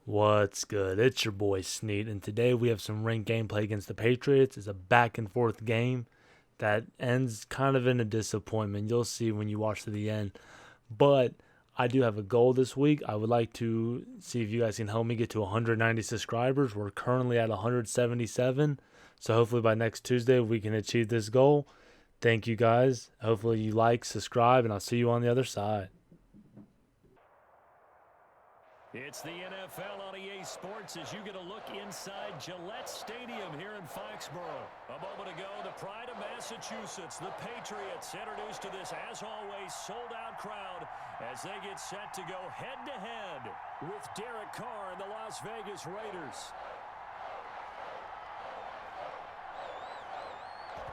What's good? It's your boy Sneed, and today we have some ranked gameplay against the Patriots. It's a back and forth game that ends kind of in a disappointment. You'll see when you watch to the end. But I do have a goal this week. I would like to see if you guys can help me get to 190 subscribers. We're currently at 177. So hopefully by next Tuesday we can achieve this goal. Thank you guys. Hopefully you like, subscribe, and I'll see you on the other side. It's the NFL on EA Sports as you get a look inside Gillette Stadium here in Foxborough. A moment ago, the pride of Massachusetts, the Patriots, introduced to this, as always, sold-out crowd as they get set to go head-to-head with Derek Carr and the Las Vegas Raiders.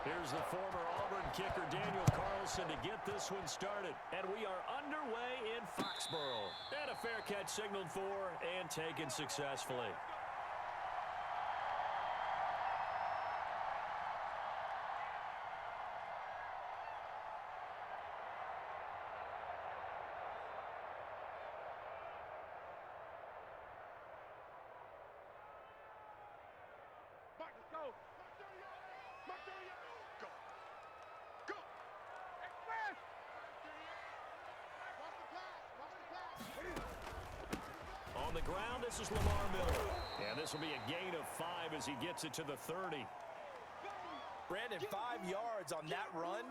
Here's the former Auburn kicker Daniel Carlson to get this one started. And we are underway in Foxborough. And a fair catch signaled for and taken successfully. On the ground, this is Lamar Miller. And this will be a gain of 5 as he gets it to the 30. Brandon, 5 yards on that run.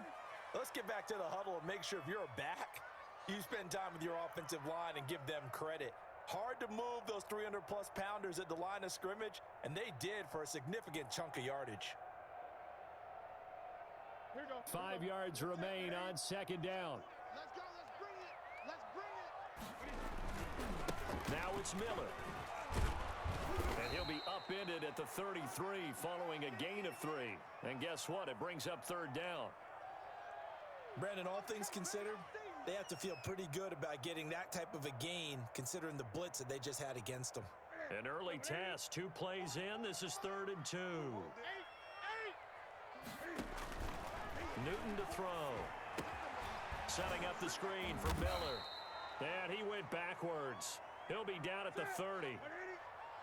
Let's get back to the huddle and make sure if you're a back, you spend time with your offensive line and give them credit. Hard to move those 300-plus pounders at the line of scrimmage, and they did for a significant chunk of yardage. 5 yards remain on second down. Let's go. Let's bring it. Let's bring it. Now it's Miller. And he'll be upended at the 33 following a gain of 3. And guess what? It brings up third down. Brandon, all things considered, they have to feel pretty good about getting that type of a gain considering the blitz that they just had against them. An early task, 2 plays in. This is 3rd and 2. Newton to throw. Setting up the screen for Miller. And he went backwards. He'll be down at the 30.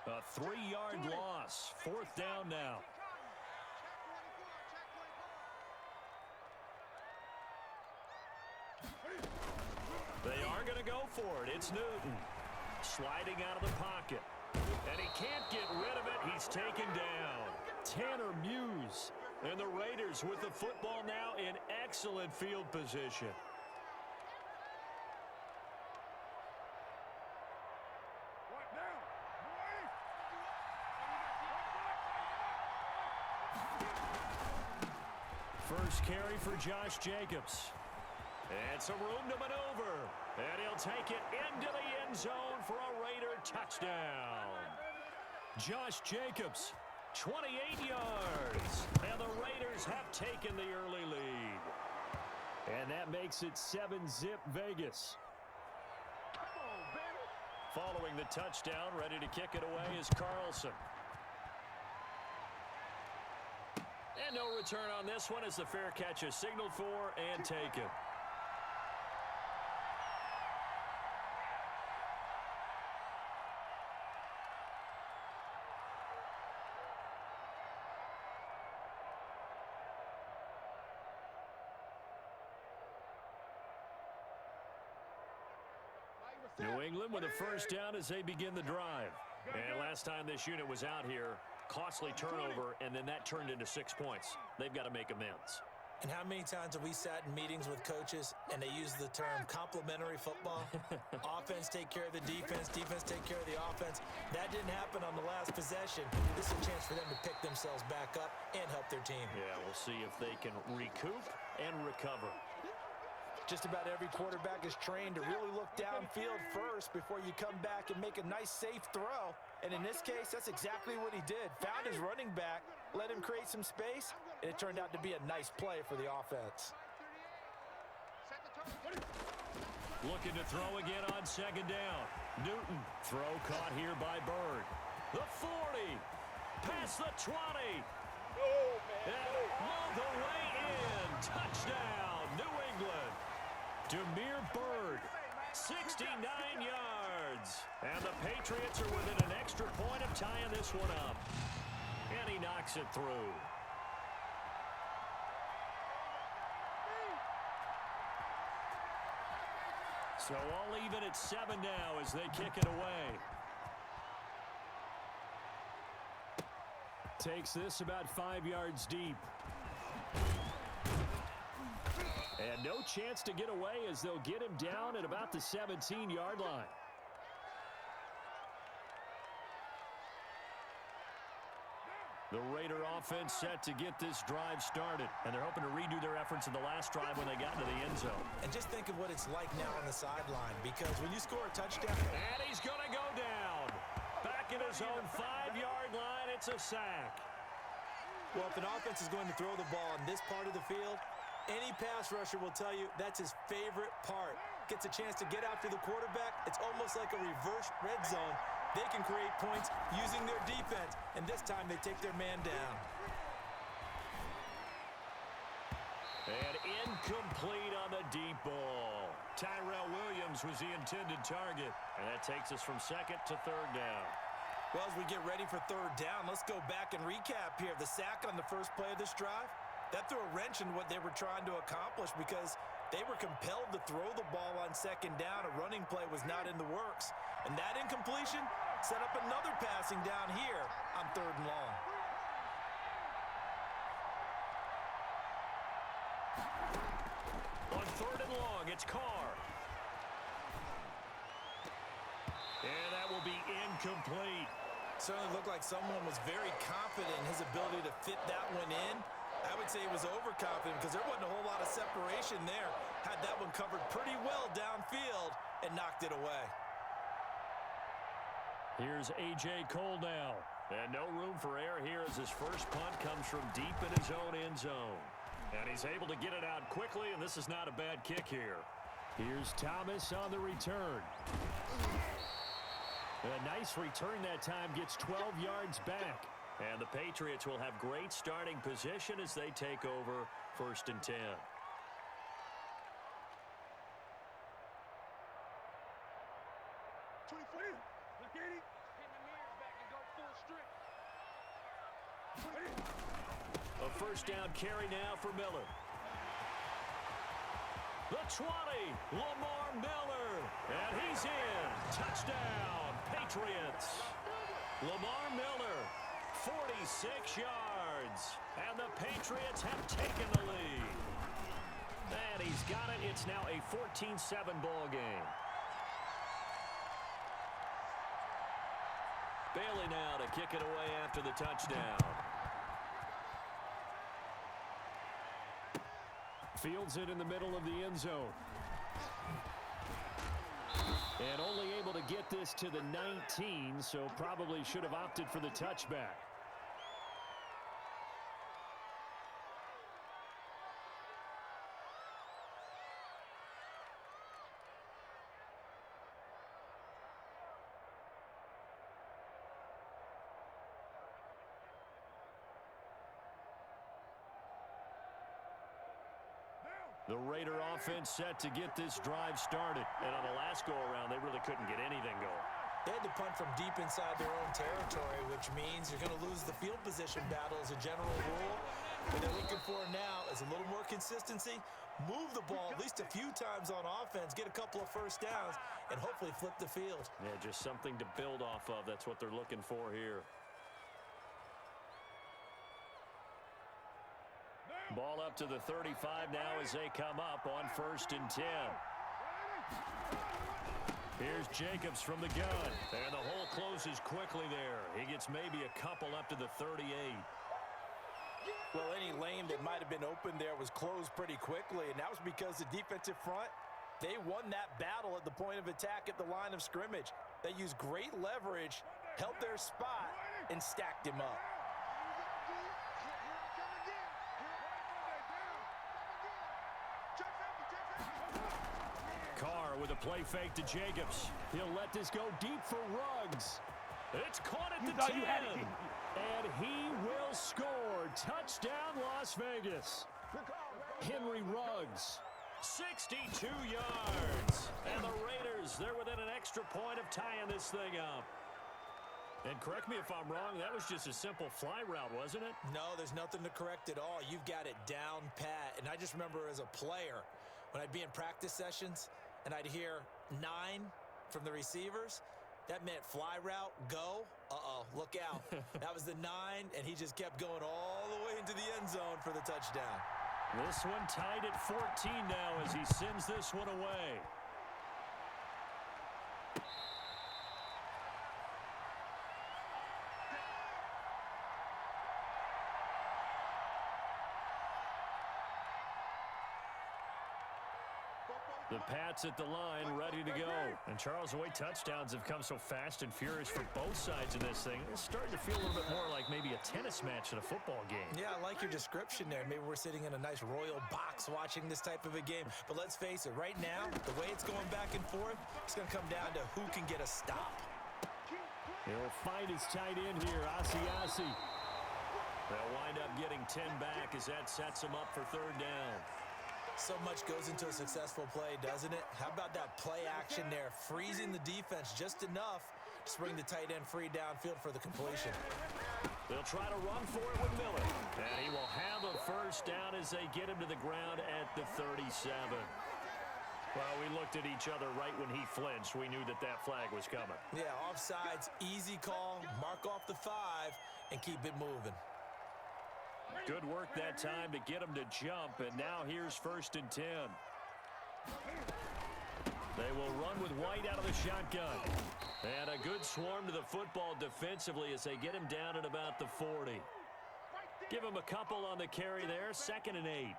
A 3-yard loss. 4th down now. They are going to go for it. It's Newton. Sliding out of the pocket. And he can't get rid of it. He's taken down. Tanner Muse. And the Raiders with the football now in excellent field position. First carry for Josh Jacobs. And some room to maneuver. And he'll take it into the end zone for a Raider touchdown. Josh Jacobs, 28 yards. And the Raiders have taken the early lead. And that makes it 7-zip Vegas. Following the touchdown, ready to kick it away is Carlson. And no return on this one as the fair catch is signaled for and taken. New England with a first down as they begin the drive. And last time this unit was out here, costly turnover, and then that turned into 6 points. They've got to make amends. And how many times have we sat in meetings with coaches and they use the term complementary football? Offense take care of the defense, defense take care of the offense. That didn't happen on the last possession. This is a chance for them to pick themselves back up and help their team. Yeah, we'll see if they can recoup and recover. Just about every quarterback is trained to really look downfield first before you come back and make a nice, safe throw. And in this case, that's exactly what he did. Found his running back, let him create some space, and it turned out to be a nice play for the offense. Looking to throw again on second down. Newton, throw caught here by Bird. The 40, past the 20. And all the way in. Touchdown, New England. Demir Bird 69 yards. And the Patriots are within an extra point of tying this one up. And he knocks it through. So all even at 7 now as they kick it away. Takes this about 5 yards deep. And no chance to get away as they'll get him down at about the 17-yard line. The Raider offense set to get this drive started. And they're hoping to redo their efforts in the last drive when they got into the end zone. And just think of what it's like now on the sideline, because when you score a touchdown... And he's going to go down. Back in his own 5-yard line, it's a sack. Well, if an offense is going to throw the ball in this part of the field, any pass rusher will tell you that's his favorite part. Gets a chance to get after the quarterback. It's almost like a reverse red zone. They can create points using their defense, and this time they take their man down. And incomplete on the deep ball. Tyrell Williams was the intended target, and that takes us from second to third down. Well, as we get ready for third down, let's go back and recap here. The sack on the first play of this drive, that threw a wrench in what they were trying to accomplish because they were compelled to throw the ball on second down. A running play was not in the works. And that incompletion set up another passing down here on third and long. On third and long, it's Carr. And that will be incomplete. Certainly looked like someone was very confident in his ability to fit that one in. I would say he was overconfident because there wasn't a whole lot of separation there. Had that one covered pretty well downfield and knocked it away. Here's A.J. Cole now. And no room for error here as his first punt comes from deep in his own end zone. And he's able to get it out quickly, and this is not a bad kick here. Here's Thomas on the return. A nice return that time, gets 12 yards back. And the Patriots will have great starting position as they take over first and 10. A first down carry now for Miller. The 20, Lamar Miller, and he's in. Touchdown, Patriots. Lamar Miller, 46 yards, and the Patriots have taken the lead. And he's got it. It's now a 14-7 ball game. Bailey now to kick it away after the touchdown. Fields it in the middle of the end zone. And only able to get this to the 19, so probably should have opted for the touchback. The Raider offense set to get this drive started. And on the last go-around, they really couldn't get anything going. They had to punt from deep inside their own territory, which means you're going to lose the field position battle as a general rule. What they're looking for now is a little more consistency, move the ball at least a few times on offense, get a couple of first downs, and hopefully flip the field. Yeah, just something to build off of. That's what they're looking for here. Ball up to the 35 now as they come up on first and 10. Here's Jacobs from the gun. And the hole closes quickly there. He gets maybe a couple up to the 38. Well, any lane that might have been open there was closed pretty quickly, and that was because the defensive front, they won that battle at the point of attack at the line of scrimmage. They used great leverage, held their spot, and stacked him up. Carr with a play fake to Jacobs. He'll let this go deep for Ruggs. It's caught at the 10. And he will score. Touchdown, Las Vegas. Henry Ruggs 62 yards. And the Raiders, they're within an extra point of tying this thing up. And correct me if I'm wrong, that was just a simple fly route, wasn't it? No, there's nothing to correct at all. You've got it down pat. And I just remember as a player, when I'd be in practice sessions and I'd hear 9 from the receivers, that meant fly route, go. Uh-oh, look out. That was the 9, and he just kept going all the way into the end zone for the touchdown. This one tied at 14 now as he sends this one away. The Pats at the line, ready to go. And Charles, the way touchdowns have come so fast and furious for both sides in this thing, it's starting to feel a little bit more like maybe a tennis match at a football game. Yeah, I like your description there. Maybe we're sitting in a nice royal box watching this type of a game. But let's face it, right now, the way it's going back and forth, it's going to come down to who can get a stop. He'll find his tight end here, Asiasi. They'll wind up getting 10 back as that sets him up for third down. So much goes into a successful play, doesn't it? How about that play action there, freezing the defense just enough to bring the tight end free downfield for the completion. They'll try to run for it with Miller. And he will have a first down as they get him to the ground at the 37. Well, we looked at each other right when he flinched. We knew that that flag was coming. Yeah, offsides, easy call, mark off the 5, and keep it moving. Good work that time to get him to jump, and now here's 1st and 10. They will run with White out of the shotgun. And a good swarm to the football defensively as they get him down at about the 40. Give him a couple on the carry there, 2nd and 8.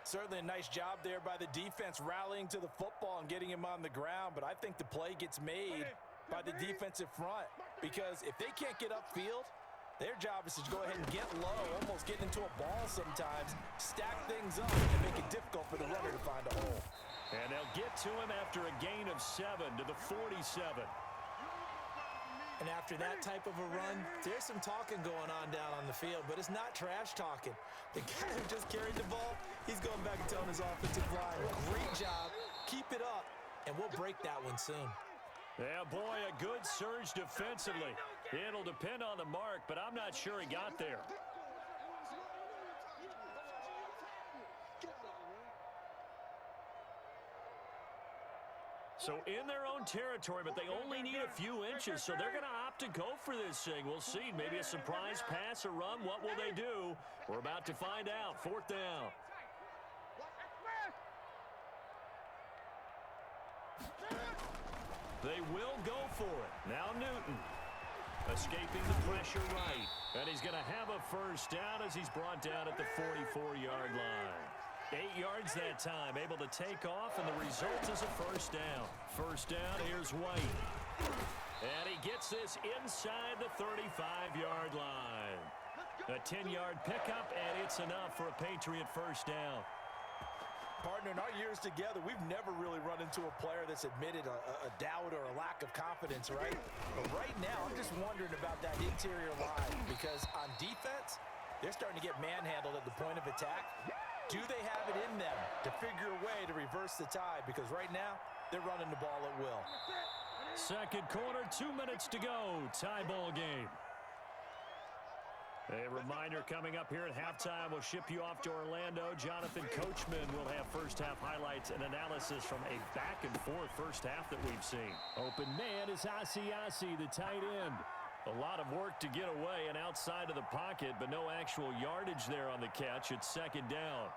Certainly a nice job there by the defense rallying to the football and getting him on the ground, but I think the play gets made by the defensive front because if they can't get upfield, their job is to go ahead and get low, almost get into a ball sometimes, stack things up, and make it difficult for the runner to find a hole. And they'll get to him after a gain of 7 to the 47. And after that type of a run, there's some talking going on down on the field, but it's not trash talking. The guy who just carried the ball, he's going back and telling his offensive line, great job, keep it up, and we'll break that one soon. Yeah, boy, a good surge defensively. It'll depend on the mark, but I'm not sure he got there. So in their own territory, but they only need a few inches, so they're going to opt to go for this thing. We'll see. Maybe a surprise pass or run. What will they do? We're about to find out. 4th down. They will go for it. Now Newton escaping the pressure right. And he's going to have a first down as he's brought down at the 44-yard line. 8 yards that time, able to take off, and the result is a first down. First down, here's White. And he gets this inside the 35-yard line. A 10-yard pickup, and it's enough for a Patriot first down. Partner, in our years together, we've never really run into a player that's admitted a doubt or a lack of confidence, right? But right now, I'm just wondering about that interior line because on defense, they're starting to get manhandled at the point of attack. Do they have it in them to figure a way to reverse the tide? Because right now, they're running the ball at will. Second quarter, 2 minutes to go. Tie ball game. A reminder coming up here at halftime. We'll ship you off to Orlando. Jonathan Coachman will have first-half highlights and analysis from a back-and-forth first half that we've seen. Open man is Asiasi, the tight end. A lot of work to get away and outside of the pocket, but no actual yardage there on the catch. It's 2nd down.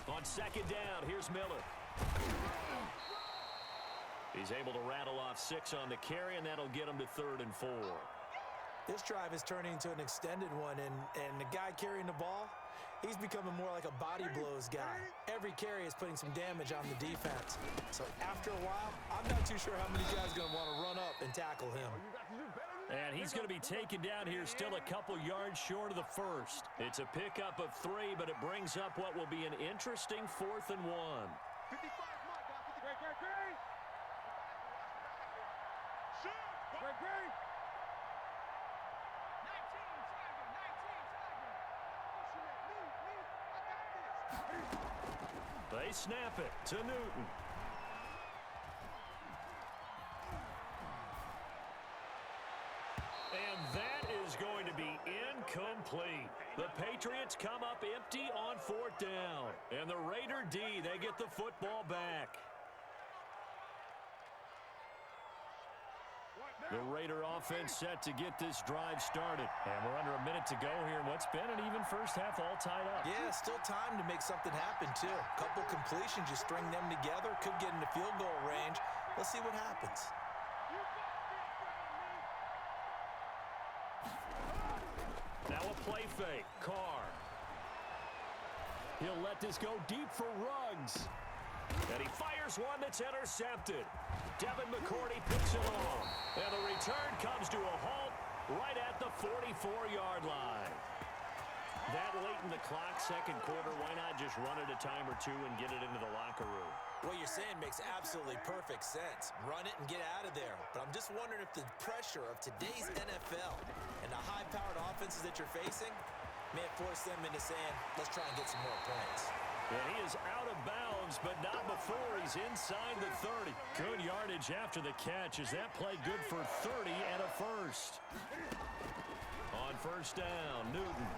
On 2nd down, here's Miller. He's able to rattle off 6 on the carry, and that'll get him to 3rd and 4. This drive is turning into an extended one, and the guy carrying the ball, he's becoming more like a body blows guy. Every carry is putting some damage on the defense. So after a while, I'm not too sure how many guys are going to want to run up and tackle him. And he's going to be taken down here still a couple yards short of the first. It's a pickup of 3, but it brings up what will be an interesting 4th and 1. They snap it to Newton. And that is going to be incomplete. The Patriots come up empty on 4th down. And the Raider D, they get the football back. The Raider offense set to get this drive started. And we're under a minute to go here in what's been an even first half all tied up. Yeah, still time to make something happen, too. Couple completions, you string them together, could get into field goal range. Let's see what happens. Now a play fake. Carr. He'll let this go deep for Ruggs. And he fires one that's intercepted. Devin McCourty picks it off. And the return comes to a halt right at the 44-yard line. That late in the clock, second quarter, why not just run it a time or two and get it into the locker room? What you're saying makes absolutely perfect sense. Run it and get out of there. But I'm just wondering if the pressure of today's NFL and the high-powered offenses that you're facing may have forced them into saying, let's try and get some more points. And he is out of bounds, but not before he's inside the 30. Good yardage after the catch as that play good for 30 and a first. On first down, Newton.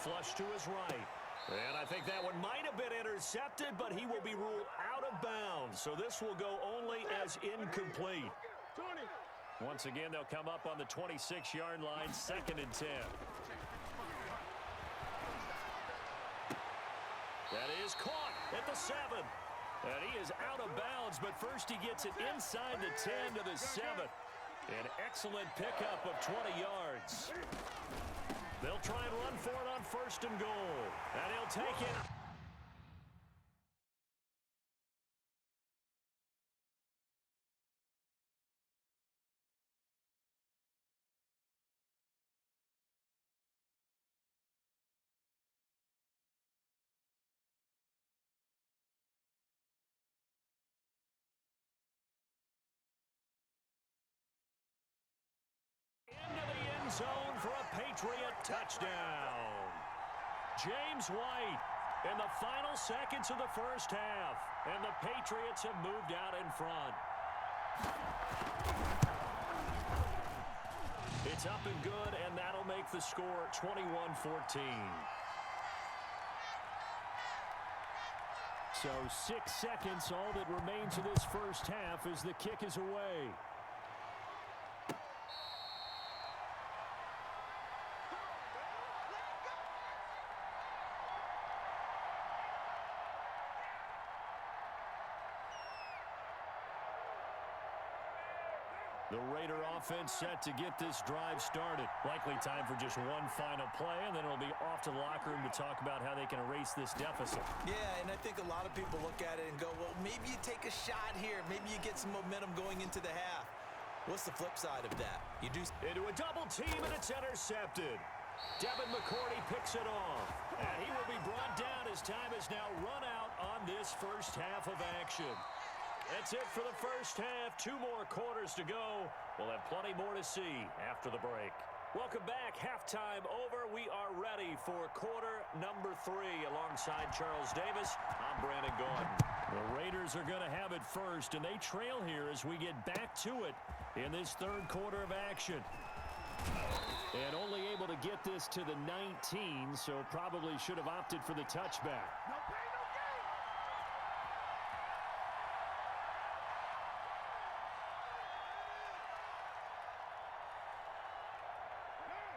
Flush to his right. And I think that one might have been intercepted, but he will be ruled out of bounds. So this will go only as incomplete. Once again, they'll come up on the 26-yard line, 2nd and 10. That is caught at the 7. And he is out of bounds, but first he gets it inside the 10 to the 7. An excellent pickup of 20 yards. They'll try and run for it on 1st and goal. And he'll take it. Into the end zone for a Patriot touchdown. James White in the final seconds of the first half. And the Patriots have moved out in front. It's up and good, and that'll make the score 21-14. So 6 seconds, all that remains of this first half as the kick is away. The Raider offense set to get this drive started. Likely time for just one final play, and then it'll be off to the locker room to talk about how they can erase this deficit. Yeah, and I think a lot of people look at it and go, well, maybe you take a shot here. Maybe you get some momentum going into the half. What's the flip side of that? You do into a double team, and it's intercepted. Devin McCourty picks it off, and he will be brought down as time is now run out on this first half of action. That's it for the first half. 2 more quarters to go. We'll have plenty more to see after the break. Welcome back. Halftime over. We are ready for quarter number 3. Alongside Charles Davis, I'm Brandon Gordon. The Raiders are going to have it first, and they trail here as we get back to it in this third quarter of action. And only able to get this to the 19, so probably should have opted for the touchback.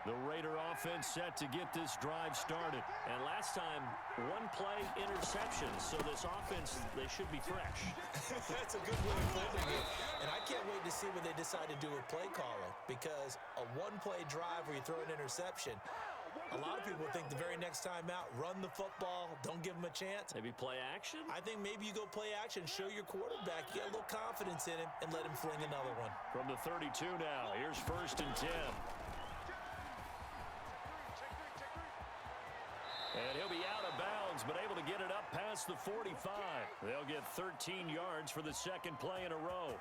The Raider offense set to get this drive started. And last time, 1 play interception. So this offense, they should be fresh. That's a good way of putting it. And I can't wait to see what they decide to do with play calling. Because a 1-play drive where you throw an interception, a lot of people think the very next time out, run the football, don't give them a chance. Maybe play action? I think maybe you go play action, show your quarterback, you get a little confidence in him, and let him fling another one. From the 32 now, here's 1st and 10. And he'll be out of bounds, but able to get it up past the 45. They'll get 13 yards for the second play in a row.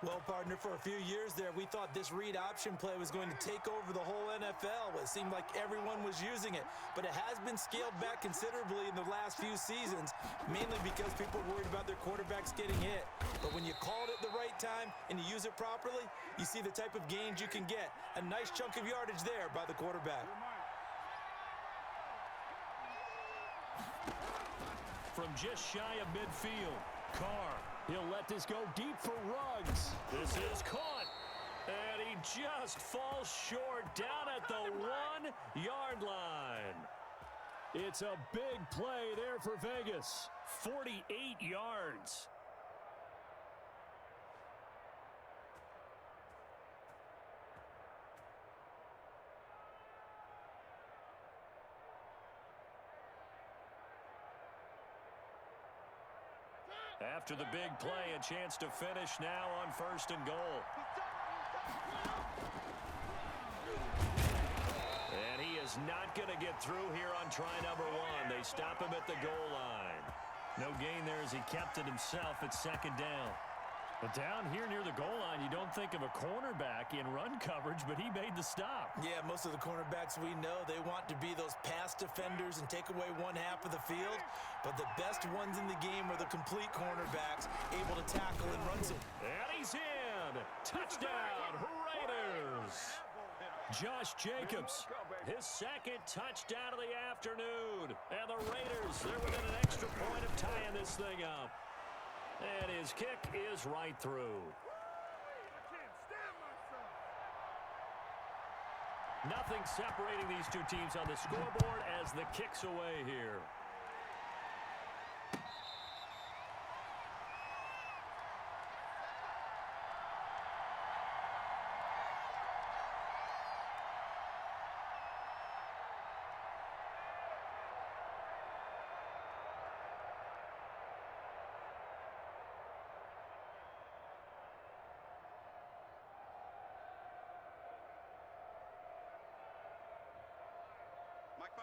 Well, partner, for a few years there, we thought this read option play was going to take over the whole NFL. It seemed like everyone was using it, but it has been scaled back considerably in the last few seasons, mainly because people worried about their quarterbacks getting hit. But when you call it at the right time and you use it properly, you see the type of gains you can get. A nice chunk of yardage there by the quarterback. From just shy of midfield, Carr. He'll let this go deep for Ruggs. This is caught. And he just falls short down at the 1-yard line. It's a big play there for Vegas. 48 yards. After the big play, a chance to finish now on 1st and goal. And he is not going to get through here on try number 1. They stop him at the goal line. No gain there as he kept it himself at 2nd down. But down here near the goal line, you don't think of a cornerback in run coverage, but he made the stop. Yeah, most of the cornerbacks we know, they want to be those pass defenders and take away one half of the field. But the best ones in the game are the complete cornerbacks, able to tackle and run some. And he's in. Touchdown, Raiders. Josh Jacobs, his 2nd touchdown of the afternoon. And the Raiders, they're within an extra point of tying this thing up. And his kick is right through. Nothing separating these two teams on the scoreboard as the kick's away here.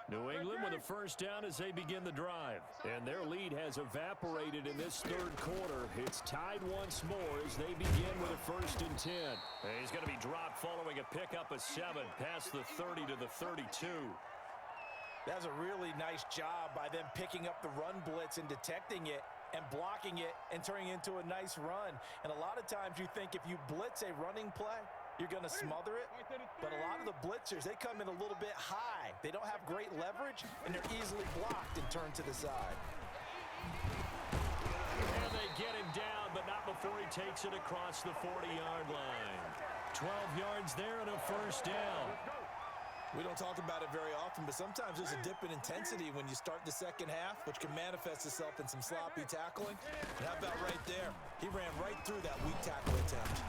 New England with a 1st down as they begin the drive. And their lead has evaporated in this 3rd quarter. It's tied once more as they begin with a 1st and 10. And he's going to be dropped following a pickup of 7 past the 30 to the 32. That's a really nice job by them picking up the run blitz and detecting it and blocking it and turning it into a nice run. And a lot of times you think if you blitz a running play, you're going to smother it. But a lot of the blitzers, they come in a little bit high. They don't have great leverage, and they're easily blocked and turned to the side. And they get him down, but not before he takes it across the 40-yard line. 12 yards there and a 1st down. We don't talk about it very often, but sometimes there's a dip in intensity when you start the 2nd half, which can manifest itself in some sloppy tackling. And how about right there? He ran right through that weak tackle attempt.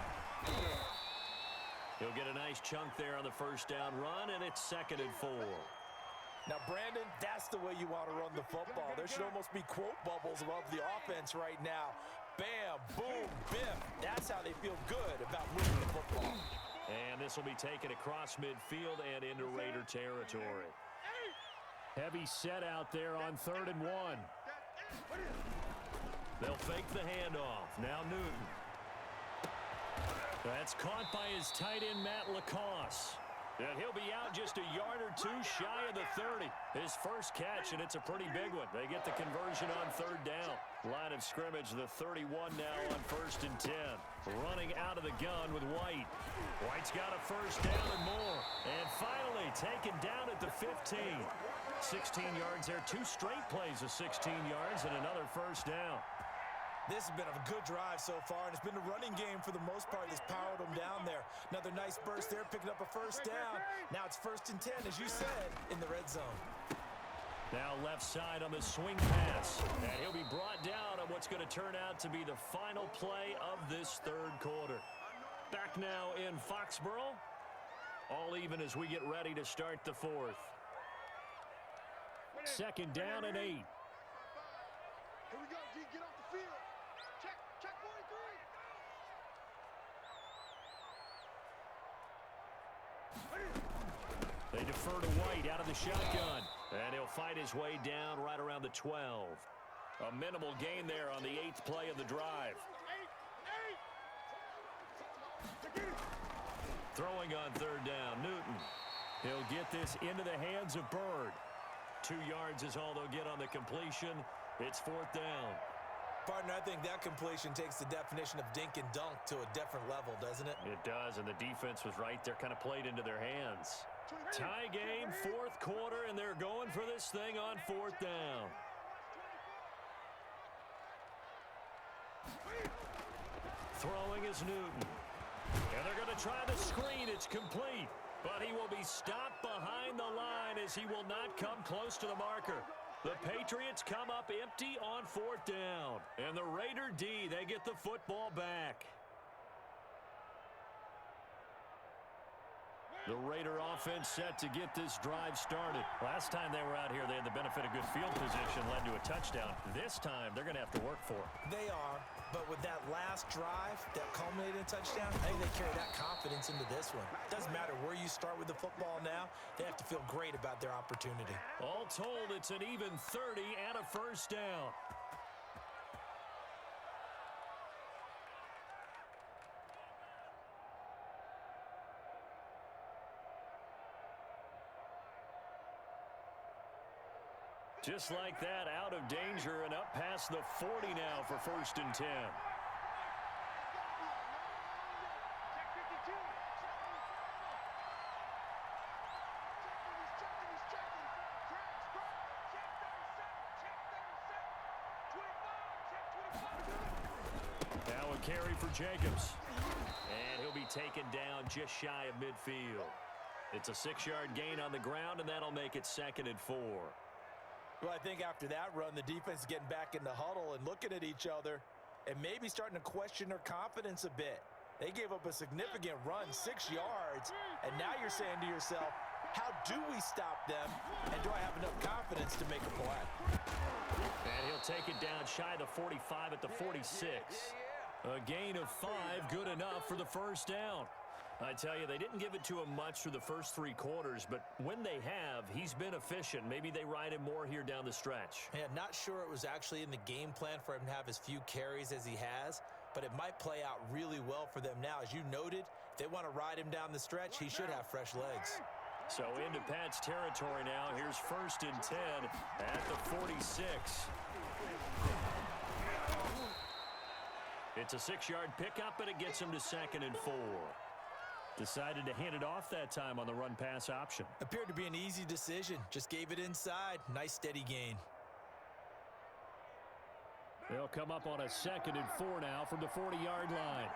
He'll get a nice chunk there on the 1st down run, and it's 2nd and 4. Now, Brandon, that's the way you want to run the football. There should almost be quote bubbles above the offense right now. Bam, boom, biff. That's how they feel good about moving the football. And this will be taken across midfield and into Raider territory. Heavy set out there on 3rd and 1. They'll fake the handoff. Now Newton. That's caught by his tight end, Matt Lacoste. And he'll be out just a yard or two shy of the 30. His first catch, and it's a pretty big one. They get the conversion on 3rd down. Line of scrimmage, the 31 now on 1st and 10. Running out of the gun with White. White's got a 1st down and more. And finally taken down at the 15. 16 yards there. 2 straight plays of 16 yards and another 1st down. This has been a good drive so far, and it's been a running game for the most part that's powered them down there. Another nice burst there, picking up a 1st down. Now it's 1st and 10, as you said, in the red zone. Now left side on the swing pass. And he'll be brought down on what's going to turn out to be the final play of this 3rd quarter. Back now in Foxborough. All even as we get ready to start the 4th. 2nd down and 8. Here we go, D, get off the field. Check 43. They defer to White out of the shotgun. And he'll fight his way down right around the 12. A minimal gain there on the 8th play of the drive. Throwing on third down, Newton. He'll get this into the hands of Bird. 2 yards is all they'll get on the completion. It's fourth down. Partner, I think that completion takes the definition of dink and dunk to a different level, doesn't it? It does, and the defense was right there, kind of played into their hands. Tie game, fourth quarter, and they're going for this thing on fourth down. Throwing is Newton. And they're going to try the screen. It's complete. But he will be stopped behind the line as he will not come close to the marker. The Patriots come up empty on fourth down. And the Raider D, they get the football back. The Raider offense set to get this drive started. Last time they were out here, they had the benefit of good field position, led to a touchdown. This time, they're going to have to work for it. They are, but with that last drive that culminated in a touchdown, I think they carry that confidence into this one. Doesn't matter where you start with the football now, they have to feel great about their opportunity. All told, it's an even 30 and a first down. Just like that, out of danger and up past the 40 now for first and 10. Now a carry for Jacobs. And he'll be taken down just shy of midfield. It's a 6-yard gain on the ground, and that'll make it 2nd and 4. Well, I think after that run, the defense is getting back in the huddle and looking at each other and maybe starting to question their confidence a bit. They gave up a significant run, 6 yards, and now you're saying to yourself, how do we stop them, and do I have enough confidence to make a play? And he'll take it down shy of the 45 at the 46. A gain of 5, good enough for the first down. I tell you, they didn't give it to him much through the first 3 quarters, but when they have, he's been efficient. Maybe they ride him more here down the stretch. Yeah, not sure it was actually in the game plan for him to have as few carries as he has, but it might play out really well for them now. As you noted, if they want to ride him down the stretch, he should have fresh legs. So into Pat's territory now. Here's first and 10 at the 46. It's a 6-yard pickup, and it gets him to 2nd and 4. Decided to hand it off that time on the run-pass option. Appeared to be an easy decision. Just gave it inside. Nice steady gain. They'll come up on a 2nd and 4 now from the 40-yard line.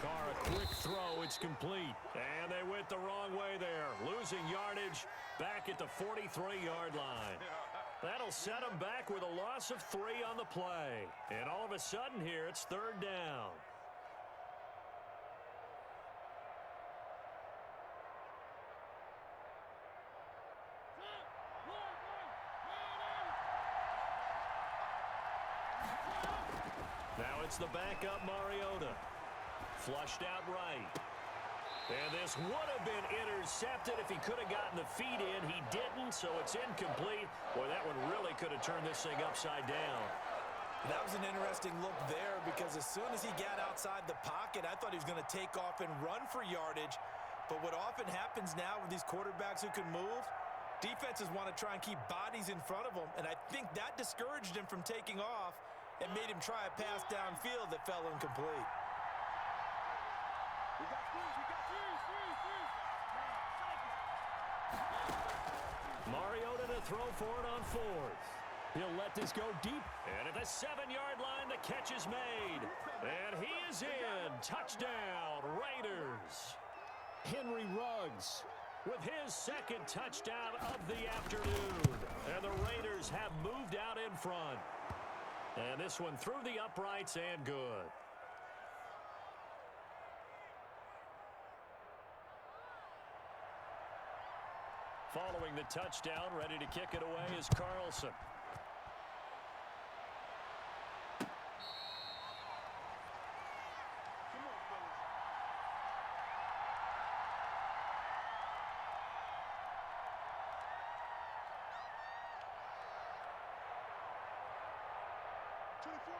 Carr, a quick throw. It's complete. And they went the wrong way there. Losing yardage back at the 43-yard line. That'll set them back with a loss of 3 on the play. And all of a sudden here, it's 3rd down. Now it's the backup Mariota. Flushed out right. And this would have been intercepted if he could have gotten the feet in. He didn't, so it's incomplete. Boy, that one really could have turned this thing upside down. That was an interesting look there because as soon as he got outside the pocket, I thought he was going to take off and run for yardage. But what often happens now with these quarterbacks who can move, defenses want to try and keep bodies in front of them, and I think that discouraged him from taking off and made him try a pass downfield that fell incomplete. Mariota to throw for it on 4th. He'll let this go deep. And at the 7-yard line, the catch is made. And he is in. Touchdown, Raiders. Henry Ruggs with his 2nd touchdown of the afternoon. And the Raiders have moved out in front. And this one through the uprights and good. Following the touchdown, ready to kick it away is Carlson.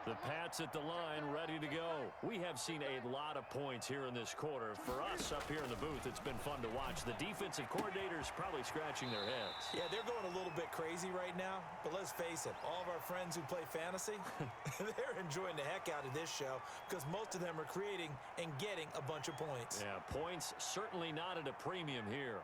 The Pats at the line, ready to go. We have seen a lot of points here in this quarter. For us up here in the booth, it's been fun to watch. The defensive coordinators probably scratching their heads. Yeah, they're going a little bit crazy right now, but let's face it, all of our friends who play fantasy, they're enjoying the heck out of this show because most of them are creating and getting a bunch of points. Yeah, points certainly not at a premium here.